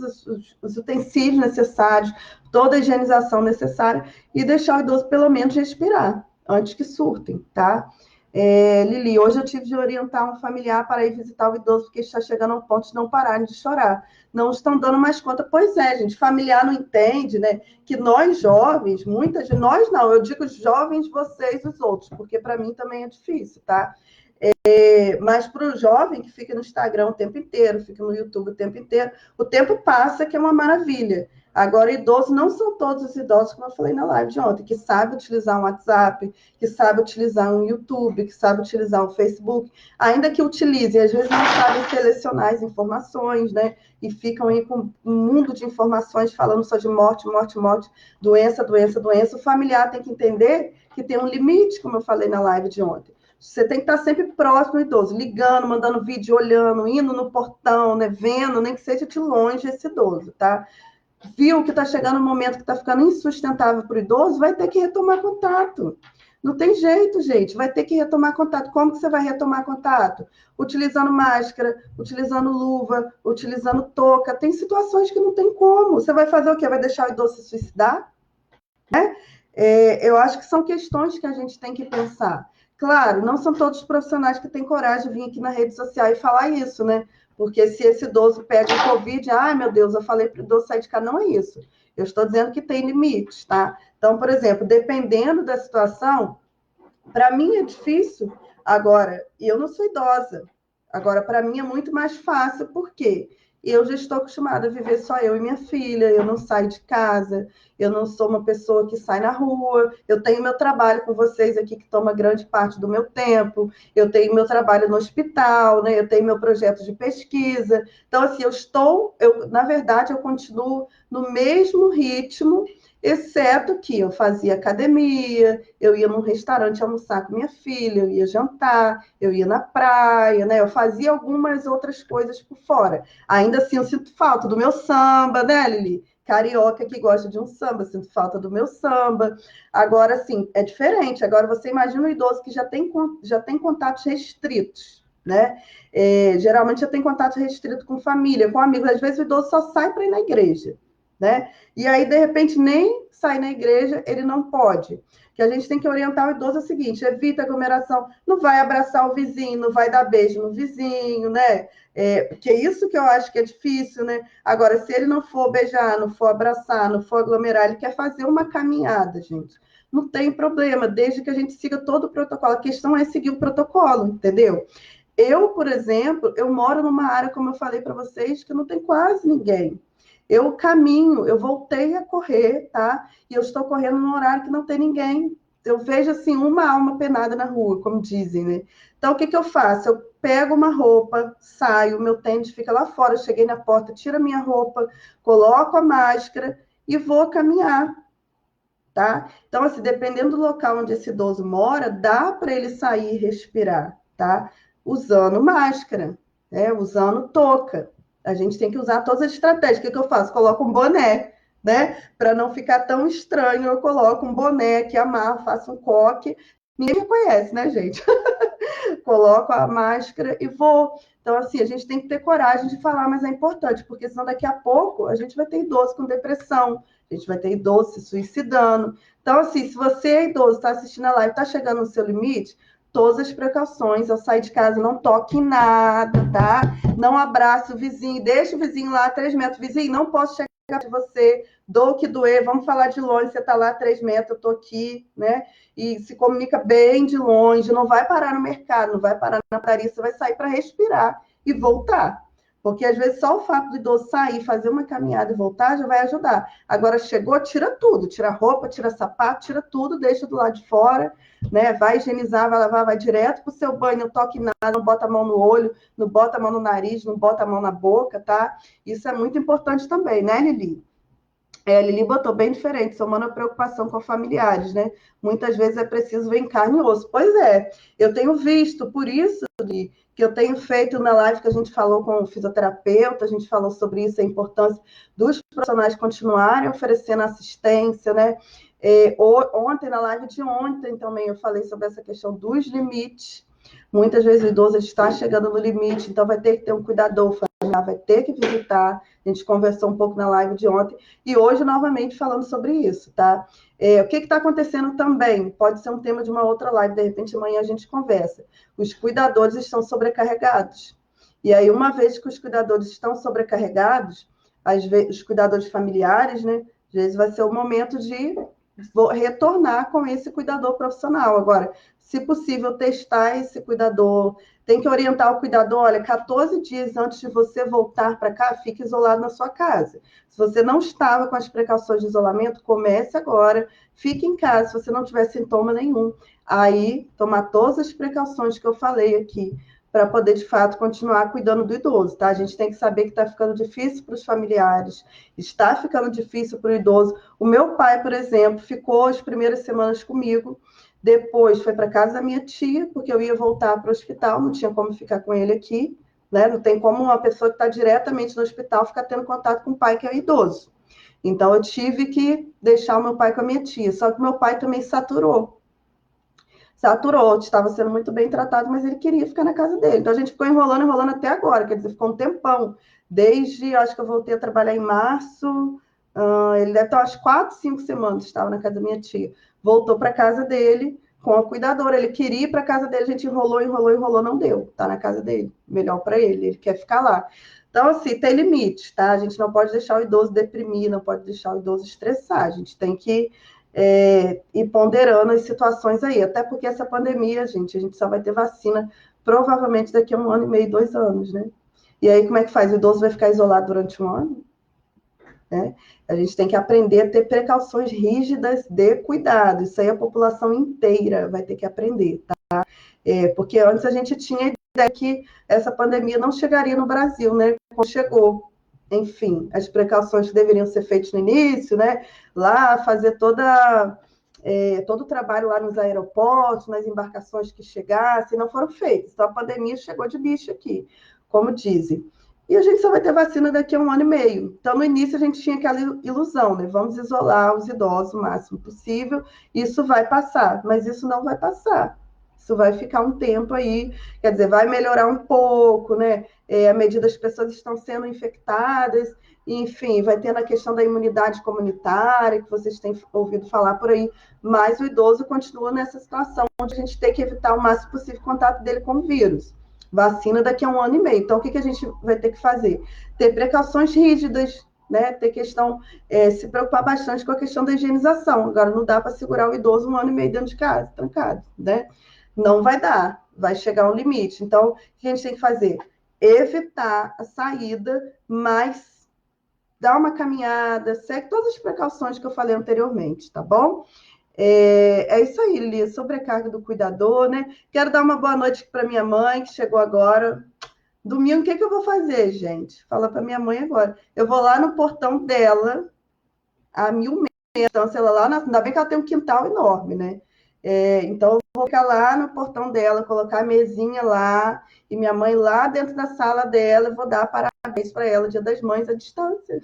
os utensílios necessários, toda a higienização necessária e deixar o idoso pelo menos respirar antes que surtem, tá? Lili, hoje eu tive de orientar um familiar para ir visitar o idoso porque está chegando ao ponto de não pararem de chorar. Não estão dando mais conta. Pois é, gente, familiar não entende, né? Que nós jovens, muitas de nós não, eu digo jovens, vocês, os outros, porque para mim também é difícil, tá? Mas para o jovem que fica no Instagram o tempo inteiro, fica no YouTube o tempo inteiro, o tempo passa, que é uma maravilha. Agora, idosos não são todos os idosos, como eu falei na live de ontem, que sabem utilizar um WhatsApp, que sabem utilizar um YouTube, que sabem utilizar um Facebook, ainda que utilizem, às vezes não sabem selecionar as informações, né? E ficam aí com um mundo de informações falando só de morte, morte, morte, doença, doença, doença. O familiar tem que entender que tem um limite, como eu falei na live de ontem. Você tem que estar sempre próximo do idoso, ligando, mandando vídeo, olhando, indo no portão, né, vendo, nem que seja de longe esse idoso, tá? Viu que está chegando um momento que está ficando insustentável para o idoso, vai ter que retomar contato. Não tem jeito, gente, vai ter que retomar contato. Como que você vai retomar contato? Utilizando máscara, utilizando luva, utilizando touca. Tem situações que não tem como. Você vai fazer o quê? Vai deixar o idoso se suicidar? Né? Eu acho que são questões que a gente tem que pensar. Claro, não são todos os profissionais que têm coragem de vir aqui na rede social e falar isso, né? Porque se esse idoso pega o Covid, ai meu Deus, eu falei para o idoso sair de casa, não é isso. Eu estou dizendo que tem limites, tá? Então, por exemplo, dependendo da situação, para mim é difícil, Agora, eu não sou idosa. Agora, para mim é muito mais fácil, porque eu já estou acostumada a viver só eu e minha filha, eu não saio de casa, eu não sou uma pessoa que sai na rua, eu tenho meu trabalho com vocês aqui, que toma grande parte do meu tempo, eu tenho meu trabalho no hospital, né? Eu tenho meu projeto de pesquisa. Então, assim, na verdade, eu continuo no mesmo ritmo, exceto que eu fazia academia, eu ia num restaurante almoçar com minha filha, eu ia jantar, eu ia na praia, né? Eu fazia algumas outras coisas por fora. Ainda assim, eu sinto falta do meu samba, né, Lili? Carioca que gosta de um samba, sinto falta do meu samba. Agora, assim, é diferente. Agora, você imagina um idoso que já tem contatos restritos, né? Geralmente já tem contato restrito com família, com amigos. Às vezes o idoso só sai para ir na igreja, né? E aí, de repente, nem sair na igreja, ele não pode. Que a gente tem que orientar o idoso é o seguinte: evita aglomeração, não vai abraçar o vizinho, não vai dar beijo no vizinho, né? Porque é isso que eu acho que é difícil, né? Agora, se ele não for beijar, não for abraçar, não for aglomerar, ele quer fazer uma caminhada, gente. Não tem problema, desde que a gente siga todo o protocolo. A questão é seguir o protocolo, entendeu? Eu, por exemplo, eu moro numa área, como eu falei para vocês, que não tem quase ninguém. Eu caminho, eu voltei a correr, tá? E eu estou correndo num horário que não tem ninguém. Eu vejo, assim, uma alma penada na rua, como dizem, né? Então, o que que eu faço? Eu pego uma roupa, saio, meu tênis fica lá fora, eu cheguei na porta, tiro a minha roupa, coloco a máscara e vou caminhar, tá? Então, assim, dependendo do local onde esse idoso mora, dá para ele sair e respirar, tá? Usando máscara, né? Usando touca. A gente tem que usar todas as estratégias. O que que eu faço? Coloco um boné, né? Para não ficar tão estranho, eu coloco um boné que amarro, faço um coque. Ninguém me conhece, né, gente? Coloco a máscara e vou. Então, assim, a gente tem que ter coragem de falar, mas é importante, porque senão daqui a pouco a gente vai ter idoso com depressão, a gente vai ter idoso se suicidando. Então, assim, se você é idoso, está assistindo a live, está chegando no seu limite, todas as precauções, ao sair de casa, não toque em nada, tá? Não abrace o vizinho, deixa o vizinho lá a 3 metros. Vizinho, não posso chegar de você, dou o que doer, vamos falar de longe, você está lá a 3 metros, eu estou aqui, né? E se comunica bem de longe, não vai parar no mercado, não vai parar na padaria, você vai sair para respirar e voltar. Porque às vezes só o fato do idoso sair, fazer uma caminhada e voltar já vai ajudar. Agora chegou, tira tudo, tira roupa, tira sapato, tira tudo, deixa do lado de fora, né? Vai higienizar, vai lavar, vai direto pro seu banho, não toque nada, não bota a mão no olho, não bota a mão no nariz, não bota a mão na boca, tá? Isso é muito importante também, né, Lili? A Lili botou bem diferente, somando a preocupação com familiares, né? Muitas vezes é preciso ver em carne e osso. Pois é, eu tenho visto, por isso, Lili, que eu tenho feito na live que a gente falou com o fisioterapeuta, a gente falou sobre isso, a importância dos profissionais continuarem oferecendo assistência, né? Ontem, na live de ontem também, eu falei sobre essa questão dos limites. Muitas vezes o idoso está chegando no limite, então vai ter que ter um cuidador familiar, vai ter que visitar. A gente conversou um pouco na live de ontem. E hoje, novamente, falando sobre isso, tá? O que está acontecendo também? Pode ser um tema de uma outra live, de repente amanhã a gente conversa. Os cuidadores estão sobrecarregados. E aí, uma vez que os cuidadores estão sobrecarregados, os cuidadores familiares, né? Às vezes vai ser o momento de retornar com esse cuidador profissional. Agora, se possível, testar esse cuidador. Tem que orientar o cuidador, olha, 14 dias antes de você voltar para cá, fique isolado na sua casa. Se você não estava com as precauções de isolamento, comece agora, fique em casa, se você não tiver sintoma nenhum. Aí, tomar todas as precauções que eu falei aqui, para poder, de fato, continuar cuidando do idoso, tá? A gente tem que saber que está ficando difícil para os familiares, está ficando difícil para o idoso. O meu pai, por exemplo, ficou as primeiras semanas comigo, depois foi para casa da minha tia, porque eu ia voltar para o hospital, não tinha como ficar com ele aqui, né? Não tem como uma pessoa que está diretamente no hospital ficar tendo contato com o pai que é idoso. Então, eu tive que deixar o meu pai com a minha tia. Só que meu pai também saturou. Saturou, estava sendo muito bem tratado, mas ele queria ficar na casa dele. Então, a gente ficou enrolando, enrolando até agora. Quer dizer, ficou um tempão. Desde, acho que eu voltei a trabalhar em março. Ele deve estar umas 4, 5 semanas, estava na casa da minha tia. Voltou para casa dele com a cuidadora. Ele queria ir para casa dele, a gente enrolou, enrolou, enrolou, não deu. Está na casa dele. Melhor para ele, ele quer ficar lá. Então, assim, tem limites, tá? A gente não pode deixar o idoso deprimir, não pode deixar o idoso estressar. A gente tem que e ponderando as situações aí. Até porque essa pandemia, gente, a gente só vai ter vacina provavelmente daqui a 1 ano e meio, 2 anos, né? E aí, como é que faz? O idoso vai ficar isolado durante 1 ano? Né? A gente tem que aprender a ter precauções rígidas de cuidado. Isso aí a população inteira vai ter que aprender, tá? Porque antes a gente tinha a ideia que essa pandemia não chegaria no Brasil, né? Quando chegou. Enfim, as precauções que deveriam ser feitas no início, né? Lá fazer todo o trabalho lá nos aeroportos, nas embarcações que chegassem, não foram feitos. Então a pandemia chegou de bicho aqui, como dizem. E a gente só vai ter vacina daqui a 1 ano e meio. Então, no início, a gente tinha aquela ilusão, né? Vamos isolar os idosos o máximo possível, isso vai passar. Mas isso não vai passar. Isso vai ficar um tempo aí, quer dizer, vai melhorar um pouco, né? À medida as pessoas estão sendo infectadas, enfim, vai tendo a questão da imunidade comunitária, que vocês têm ouvido falar por aí, mas o idoso continua nessa situação onde a gente tem que evitar o máximo possível o contato dele com o vírus. Vacina daqui a 1 ano e meio. Então, o que a gente vai ter que fazer? Ter precauções rígidas, né? Ter questão, se preocupar bastante com a questão da higienização. Agora, não dá para segurar o idoso 1 ano e meio dentro de casa, trancado, né? Não vai dar, vai chegar um limite. Então, o que a gente tem que fazer? Evitar a saída, mas dar uma caminhada, segue todas as precauções que eu falei anteriormente, tá bom? Isso aí, Lili, sobrecarga do cuidador, né? Quero dar uma boa noite para minha mãe, que chegou agora. Domingo, o que eu vou fazer, gente? Fala para minha mãe agora. Eu vou lá no portão dela, a 1.000 metros de distância, ela lá, ainda bem que ela tem um quintal enorme, né? Então, eu vou ficar lá no portão dela, colocar a mesinha lá, e minha mãe lá dentro da sala dela, eu vou dar parabéns para ela, Dia das Mães, à distância.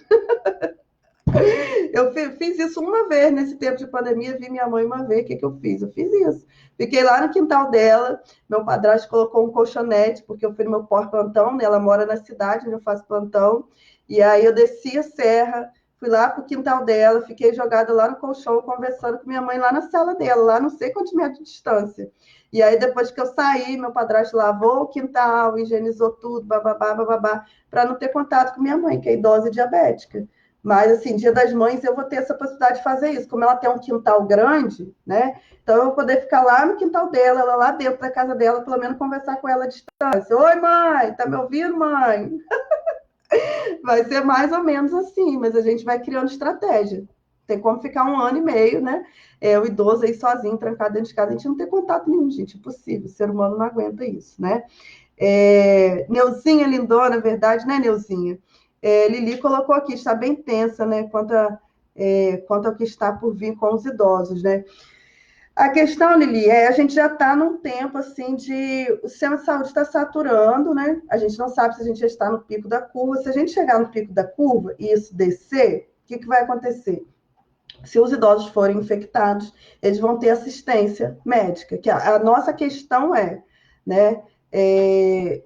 Eu fiz isso uma vez nesse tempo de pandemia, vi minha mãe uma vez, o que eu fiz? Eu fiz isso. Fiquei lá no quintal dela, meu padrasto colocou um colchonete, porque eu fui no meu pós-plantão, né? Ela mora na cidade onde eu faço plantão, e aí eu desci a serra, fui lá pro quintal dela, fiquei jogada lá no colchão, conversando com minha mãe lá na sala dela, lá não sei quantos metros de distância. E aí, depois que eu saí, meu padrasto lavou o quintal, higienizou tudo, bababá, bababá, para não ter contato com minha mãe, que é idosa e diabética. Mas, assim, Dia das Mães, eu vou ter essa possibilidade de fazer isso. Como ela tem um quintal grande, né? Então, eu vou poder ficar lá no quintal dela, ela lá dentro da casa dela, pelo menos conversar com ela à distância. Oi, mãe, tá me ouvindo, mãe? Vai ser mais ou menos assim, mas a gente vai criando estratégia. Tem como ficar 1 ano e meio, né? O idoso aí sozinho, trancado dentro de casa, a gente não tem contato nenhum, gente. Impossível, o ser humano não aguenta isso, né? Neuzinha lindona, verdade, né, Neuzinha? Lili colocou aqui, está bem tensa, né, quanto ao que está por vir com os idosos, né? A questão, Lili, a gente já está num tempo, assim, o sistema de saúde está saturando, né? A gente não sabe se a gente já está no pico da curva. Se a gente chegar no pico da curva e isso descer, o que vai acontecer? Se os idosos forem infectados, eles vão ter assistência médica, que a nossa questão né,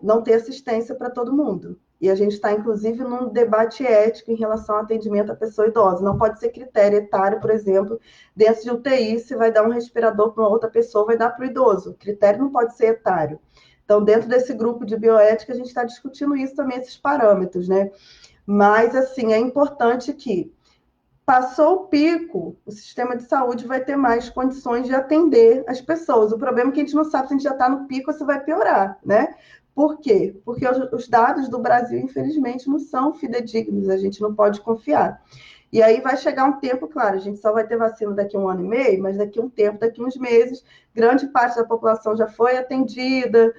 não ter assistência para todo mundo. E a gente está, inclusive, num debate ético em relação ao atendimento à pessoa idosa. Não pode ser critério etário, por exemplo, dentro de UTI, se vai dar um respirador para uma outra pessoa, vai dar para o idoso. O critério não pode ser etário. Então, dentro desse grupo de bioética, a gente está discutindo isso também, esses parâmetros, né? Mas, assim, é importante que passou o pico, o sistema de saúde vai ter mais condições de atender as pessoas. O problema é que a gente não sabe se a gente já está no pico ou se vai piorar, né? Por quê? Porque os dados do Brasil, infelizmente, não são fidedignos, a gente não pode confiar. E aí vai chegar um tempo, claro, a gente só vai ter vacina daqui a 1 ano e meio, mas daqui a um tempo, daqui a uns meses, grande parte da população já foi atendida,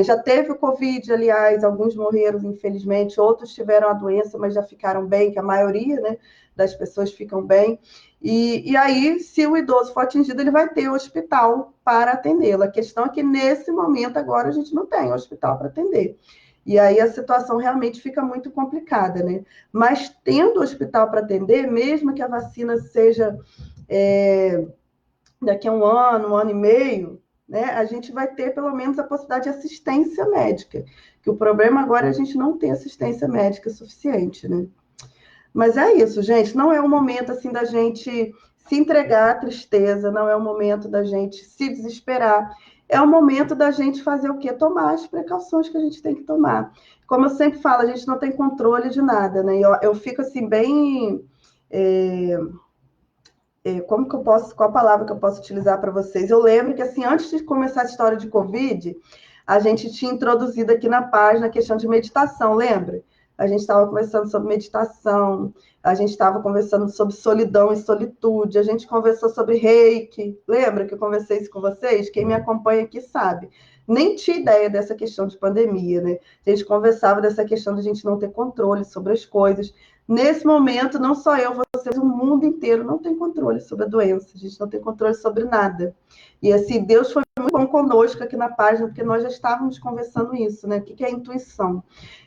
já teve o Covid, aliás, alguns morreram, infelizmente, outros tiveram a doença, mas já ficaram bem, que a maioria, né, das pessoas ficam bem. E aí, se o idoso for atingido, ele vai ter o hospital para atendê-lo. A questão é que, nesse momento, agora, a gente não tem hospital para atender. E aí a situação realmente fica muito complicada, né? Mas tendo hospital para atender, mesmo que a vacina seja daqui a 1 ano e meio, né? A gente vai ter pelo menos a possibilidade de assistência médica. Que o problema agora é a gente não ter assistência médica suficiente, né? Mas é isso, gente. Não é o momento assim da gente se entregar à tristeza, não é o momento da gente se desesperar. É o momento da gente fazer o quê? Tomar as precauções que a gente tem que tomar. Como eu sempre falo, a gente não tem controle de nada, né? Eu fico assim, bem como que eu posso, qual a palavra que eu posso utilizar para vocês? Eu lembro que, assim, antes de começar a história de Covid, a gente tinha introduzido aqui na página a questão de meditação, lembra? A gente estava conversando sobre meditação, a gente estava conversando sobre solidão e solitude, a gente conversou sobre reiki, lembra que eu conversei isso com vocês? Quem me acompanha aqui sabe. Nem tinha ideia dessa questão de pandemia, né? A gente conversava dessa questão de a gente não ter controle sobre as coisas. Nesse momento, não só eu, vocês, o mundo inteiro não tem controle sobre a doença, a gente não tem controle sobre nada. E assim, Deus foi muito bom conosco aqui na página, porque nós já estávamos conversando isso, né? O que é a intuição?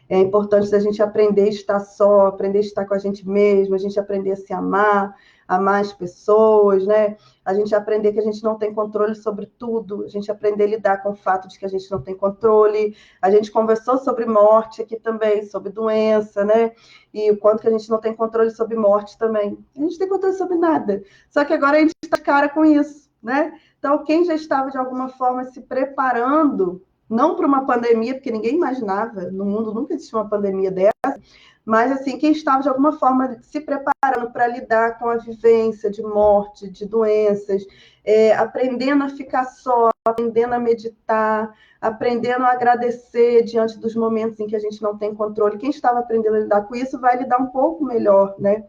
É importante a gente aprender a estar só, aprender a estar com a gente mesmo, a gente aprender a se amar, amar as pessoas, né? A gente aprender que a gente não tem controle sobre tudo, a gente aprender a lidar com o fato de que a gente não tem controle. A gente conversou sobre morte aqui também, sobre doença, né? E o quanto que a gente não tem controle sobre morte também. A gente tem controle sobre nada. Só que agora a gente está de cara com isso, né? Então, quem já estava de alguma forma se preparando, não para uma pandemia, porque ninguém imaginava, no mundo nunca existiu uma pandemia dessa, mas assim, quem estava de alguma forma se preparando para lidar com a vivência de morte, de doenças, aprendendo a ficar só, aprendendo a meditar, aprendendo a agradecer diante dos momentos em que a gente não tem controle. Quem estava aprendendo a lidar com isso vai lidar um pouco melhor, né?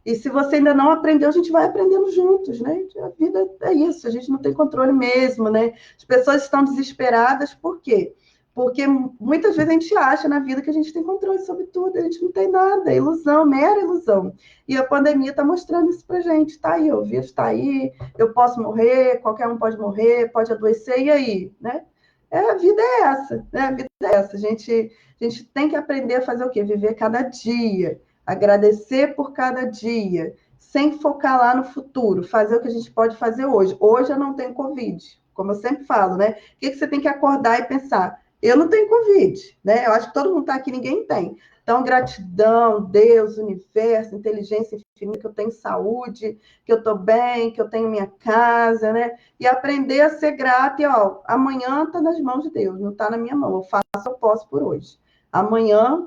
E se você ainda não aprendeu, a gente vai aprendendo juntos, né? A vida é isso, a gente não tem controle mesmo, né? As pessoas estão desesperadas, por quê? Porque muitas vezes a gente acha na vida que a gente tem controle sobre tudo, a gente não tem nada, é ilusão, mera ilusão. E a pandemia está mostrando isso pra gente, tá aí, o vírus está aí, eu posso morrer, qualquer um pode morrer, pode adoecer, e aí, né? A vida é essa, né? A vida é essa. A gente tem que aprender a fazer o quê? Viver cada dia, agradecer por cada dia, sem focar lá no futuro, fazer o que a gente pode fazer hoje. Hoje eu não tenho Covid, como eu sempre falo, né? O que você tem que acordar e pensar? Eu não tenho Covid, né? Eu acho que todo mundo está aqui, ninguém tem. Então, gratidão, Deus, universo, inteligência infinita, que eu tenho saúde, que eu estou bem, que eu tenho minha casa, né? E aprender a ser grata e, ó, amanhã está nas mãos de Deus, não está na minha mão. Eu faço o que eu posso por hoje. Amanhã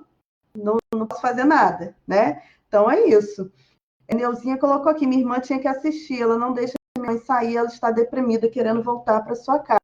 não posso fazer nada, né? Então é isso. A Neuzinha colocou aqui, minha irmã tinha que assistir, ela não deixa minha mãe sair, ela está deprimida, querendo voltar para sua casa.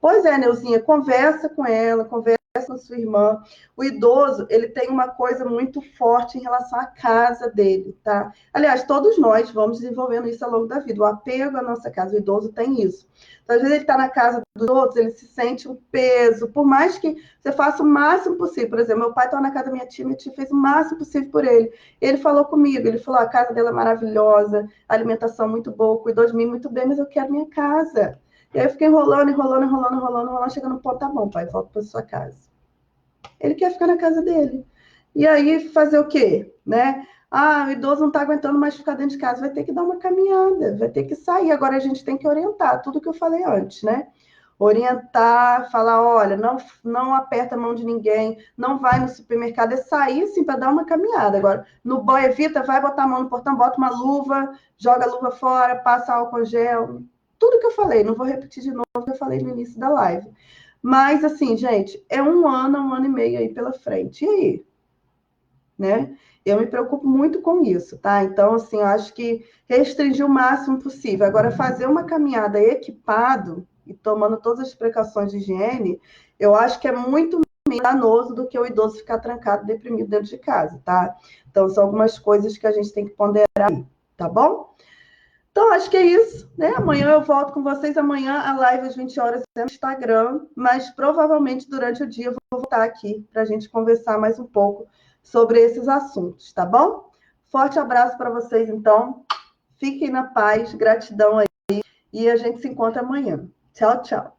Pois é, Neuzinha, conversa com ela, conversa com sua irmã. O idoso, ele tem uma coisa muito forte em relação à casa dele, tá? Aliás, todos nós vamos desenvolvendo isso ao longo da vida, o apego à nossa casa, o idoso tem isso. Então, às vezes ele está na casa dos outros, ele se sente um peso, por mais que você faça o máximo possível. Por exemplo, meu pai estava na casa da minha tia fez o máximo possível por ele. Ele falou comigo, ele falou, a casa dela é maravilhosa, a alimentação muito boa, cuidou de mim muito bem, mas eu quero minha casa. E aí eu fiquei enrolando, chegando no ponto, tá bom, pai, volta para sua casa. Ele quer ficar na casa dele. E aí fazer o quê? Né? Ah, o idoso não está aguentando mais ficar dentro de casa, vai ter que dar uma caminhada, vai ter que sair. Agora a gente tem que orientar, tudo que eu falei antes, né? Orientar, falar, olha, não aperta a mão de ninguém, não vai no supermercado, é sair assim para dar uma caminhada. Agora, no boy evita, vai botar a mão no portão, bota uma luva, joga a luva fora, passa álcool gel, tudo que eu falei, não vou repetir de novo o que eu falei no início da live. Mas, assim, gente, é um ano e meio aí pela frente. E aí? Né? Eu me preocupo muito com isso, tá? Então, assim, eu acho que restringir o máximo possível. Agora, fazer uma caminhada equipado e tomando todas as precauções de higiene, eu acho que é muito menos danoso do que o idoso ficar trancado, deprimido dentro de casa, tá? Então, são algumas coisas que a gente tem que ponderar aí, tá bom? Então, acho que é isso, né? Amanhã eu volto com vocês. Amanhã a live às 20 horas é no Instagram, mas provavelmente durante o dia eu vou voltar aqui para a gente conversar mais um pouco sobre esses assuntos, tá bom? Forte abraço para vocês, então. Fiquem na paz, gratidão aí, e a gente se encontra amanhã. Tchau, tchau.